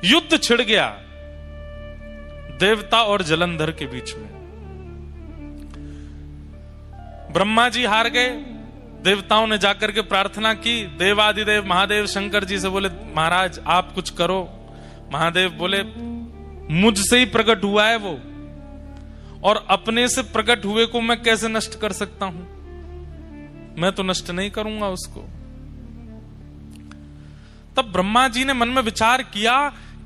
युद्ध छिड़ गया देवता और जलंधर के बीच में। ब्रह्मा जी हार गए। देवताओं ने जाकर के प्रार्थना की, देवादिदेव महादेव शंकर जी से बोले महाराज आप कुछ करो। महादेव बोले मुझसे ही प्रकट हुआ है वो, और अपने से प्रकट हुए को मैं कैसे नष्ट कर सकता हूं? मैं तो नष्ट नहीं करूंगा उसको। तब ब्रह्मा जी ने मन में विचार किया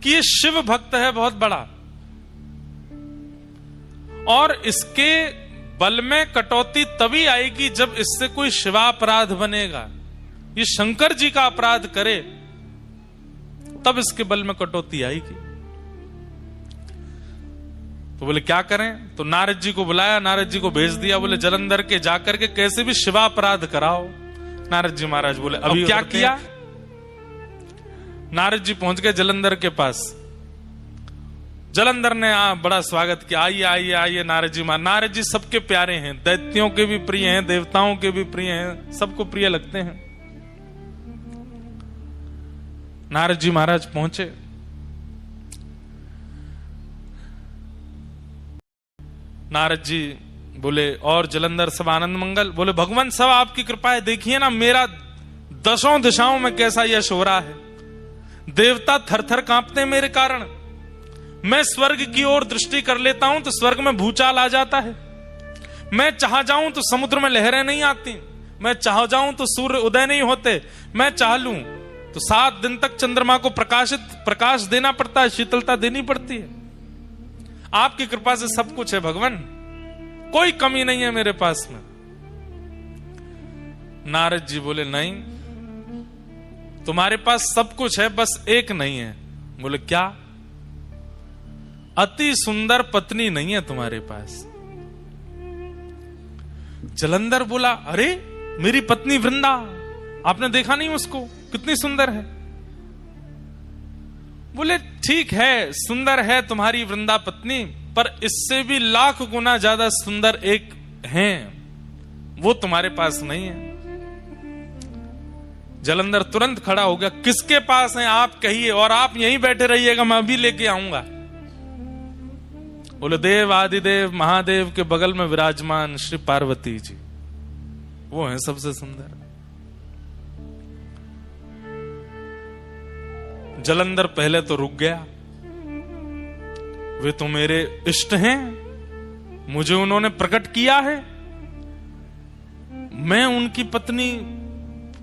कि ये शिव भक्त है बहुत बड़ा, और इसके बल में कटौती तभी आएगी जब इससे कोई शिवापराध बनेगा। ये शंकर जी का अपराध करे तब इसके बल में कटौती आएगी। तो बोले क्या करें? तो नारद जी को बुलाया, नारद जी को भेज दिया। बोले जलंधर के जाकर के कैसे भी शिवापराध कराओ। नारद जी महाराज बोले अभी क्या किया? नारद जी पहुंच गए जलंधर के पास। जलंधर ने बड़ा स्वागत किया, आइए आइए आइए नारद जी। नारद जी सबके प्यारे हैं, दैत्यों के भी प्रिय हैं, देवताओं के भी प्रिय हैं, सबको प्रिय लगते हैं। नारद जी महाराज पहुंचे। नारद जी बोले और जलंधर सब आनंद मंगल? बोले भगवान सब आपकी कृपा है, देखिए ना मेरा दशों दिशाओं में कैसा यश हो रहा है। देवता थर थर कांपते हैं मेरे कारण। मैं स्वर्ग की ओर दृष्टि कर लेता हूं तो स्वर्ग में भूचाल आ जाता है। मैं चाह जाऊं तो समुद्र में लहरें नहीं आती। मैं चाह जाऊं तो सूर्य उदय नहीं होते। मैं चाह लूं तो 7 दिन तक चंद्रमा को प्रकाश देना पड़ता है, शीतलता देनी पड़ती है। आपकी कृपा से सब कुछ है भगवान, कोई कमी नहीं है मेरे पास में। नारद जी बोले नहीं, तुम्हारे पास सब कुछ है, बस एक नहीं है। बोले क्या? अति सुंदर पत्नी नहीं है तुम्हारे पास। जलंधर बोला अरे मेरी पत्नी वृंदा, आपने देखा नहीं उसको, कितनी सुंदर है। बोले ठीक है, सुंदर है तुम्हारी वृंदा पत्नी, पर इससे भी लाख गुना ज्यादा सुंदर एक है, वो तुम्हारे पास नहीं है। जलंधर तुरंत खड़ा हो गया, किसके पास है आप कहिए, और आप यहीं बैठे रहिएगा, मैं अभी लेके आऊंगा। बोले देव आदिदेव महादेव के बगल में विराजमान श्री पार्वती जी, वो हैं सबसे सुंदर। जलंधर पहले तो रुक गया, वे तो मेरे इष्ट हैं, मुझे उन्होंने प्रकट किया है, मैं उनकी पत्नी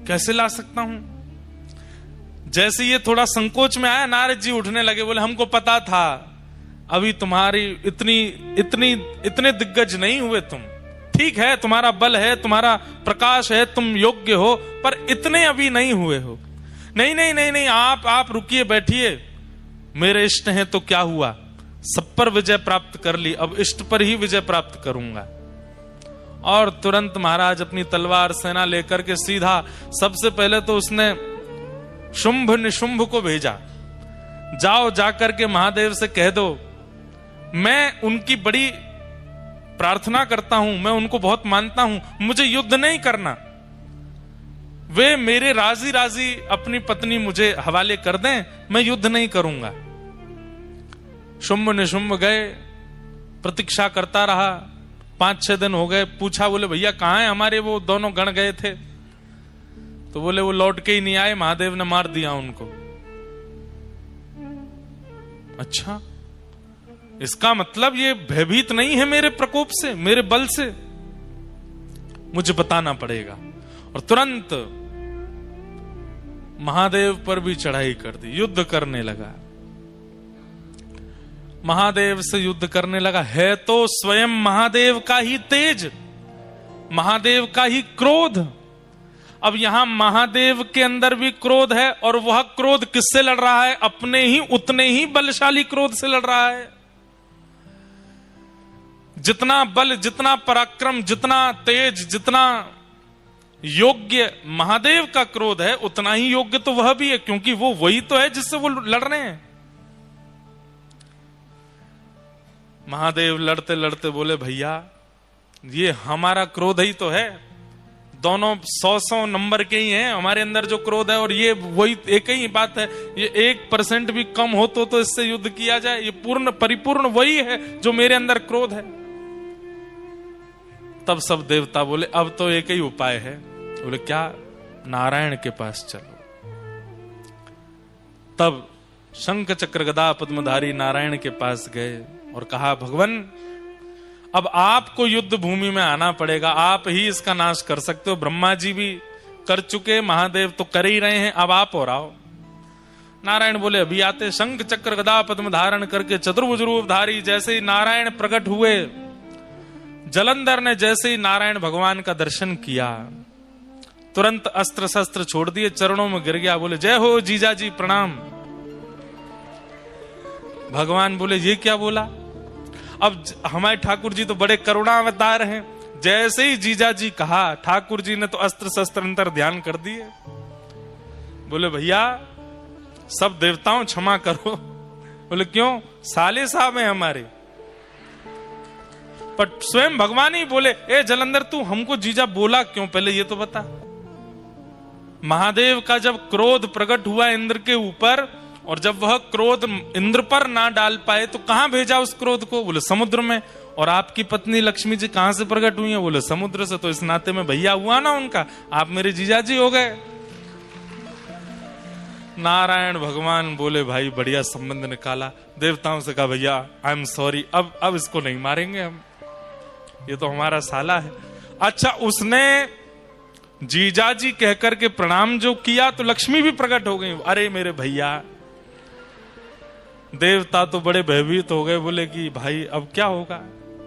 कैसे ला सकता हूं? जैसे ये थोड़ा संकोच में आया, नारद जी उठने लगे। बोले हमको पता था अभी तुम्हारी इतने दिग्गज नहीं हुए तुम। ठीक है तुम्हारा बल है, तुम्हारा प्रकाश है, तुम योग्य हो, पर इतने अभी नहीं हुए हो। नहीं नहीं नहीं नहीं, आप रुकिए बैठिए, मेरे इष्ट हैं तो क्या हुआ, सब पर विजय प्राप्त कर ली, अब इष्ट पर ही विजय प्राप्त करूंगा। और तुरंत महाराज अपनी तलवार सेना लेकर के सीधा, सबसे पहले तो उसने शुंभ निशुंभ को भेजा, जाओ जाकर के महादेव से कह दो मैं उनकी बड़ी प्रार्थना करता हूं, मैं उनको बहुत मानता हूं, मुझे युद्ध नहीं करना, वे मेरे राजी राजी अपनी पत्नी मुझे हवाले कर दें, मैं युद्ध नहीं करूंगा। शुंभ निशुंभ गए, प्रतीक्षा करता रहा, 5-6 दिन हो गए। पूछा, बोले भैया कहां है हमारे वो दोनों गण गए थे? तो बोले वो लौट के ही नहीं आए, महादेव ने मार दिया उनको। अच्छा, इसका मतलब ये भयभीत नहीं है मेरे प्रकोप से, मेरे बल से, मुझे बताना पड़ेगा। और तुरंत महादेव पर भी चढ़ाई कर दी, युद्ध करने लगा, महादेव से युद्ध करने लगा। है तो स्वयं महादेव का ही तेज, महादेव का ही क्रोध। अब यहां महादेव के अंदर भी क्रोध है, और वह क्रोध किससे लड़ रहा है? अपने ही उतने ही बलशाली क्रोध से लड़ रहा है। जितना बल, जितना पराक्रम, जितना तेज, जितना योग्य महादेव का क्रोध है, उतना ही योग्य तो वह भी है, क्योंकि वो वही तो है जिससे वो लड़ रहे हैं। महादेव लड़ते लड़ते बोले भैया ये हमारा क्रोध ही तो है, दोनों 100 नंबर के ही हैं हमारे अंदर जो क्रोध है, और ये वही एक ही बात है, ये 1% भी कम हो तो इससे युद्ध किया जाए। ये पूर्ण परिपूर्ण वही है जो मेरे अंदर क्रोध है। तब सब देवता बोले अब तो एक ही उपाय है। बोले क्या? नारायण के पास चलो। तब शंख चक्र गदा पद्मधारी नारायण के पास गए और कहा, भगवान अब आपको युद्ध भूमि में आना पड़ेगा, आप ही इसका नाश कर सकते हो। ब्रह्मा जी भी कर चुके, महादेव तो कर ही रहे हैं, अब आप और आओ। नारायण बोले अभी आते। शंख चक्र गदा पद्म धारण करके चतुर्भुज रूपधारी जैसे ही नारायण प्रकट हुए, जलंधर ने जैसे ही नारायण भगवान का दर्शन किया, तुरंत अस्त्र शस्त्र छोड़ दिए, चरणों में गिर गया। बोले जय हो जीजा जी, प्रणाम। भगवान बोले ये क्या बोला? अब हमारे ठाकुर जी तो बड़े करुणा अवतार हैं, जैसे ही जीजा जी कहा, ठाकुर जी ने तो अस्त्र शस्त्र अंतर ध्यान कर दिए। बोले भैया सब देवताओं क्षमा करो। बोले क्यों? साले साहब हैं हमारे। पर स्वयं भगवान ही बोले, ए जलंधर तू हमको जीजा बोला क्यों, पहले ये तो बता। महादेव का जब क्रोध प्रकट हुआ इंद्र के ऊपर, और जब वह क्रोध इंद्र पर ना डाल पाए तो कहां भेजा उस क्रोध को? बोले समुद्र में। और आपकी पत्नी लक्ष्मी जी कहां से प्रकट हुई है? बोले समुद्र से। तो इस नाते में भैया हुआ ना उनका, आप मेरे जीजाजी हो गए। नारायण भगवान बोले भाई बढ़िया संबंध निकाला। देवताओं से कहा भैया आई एम सॉरी, अब इसको नहीं मारेंगे हम, ये तो हमारा साला है। अच्छा, उसने जीजाजी कहकर के प्रणाम जो किया तो लक्ष्मी भी प्रकट हो गई। अरे मेरे भैया, देवता तो बड़े भयभीत हो गए, बोले कि भाई अब क्या होगा?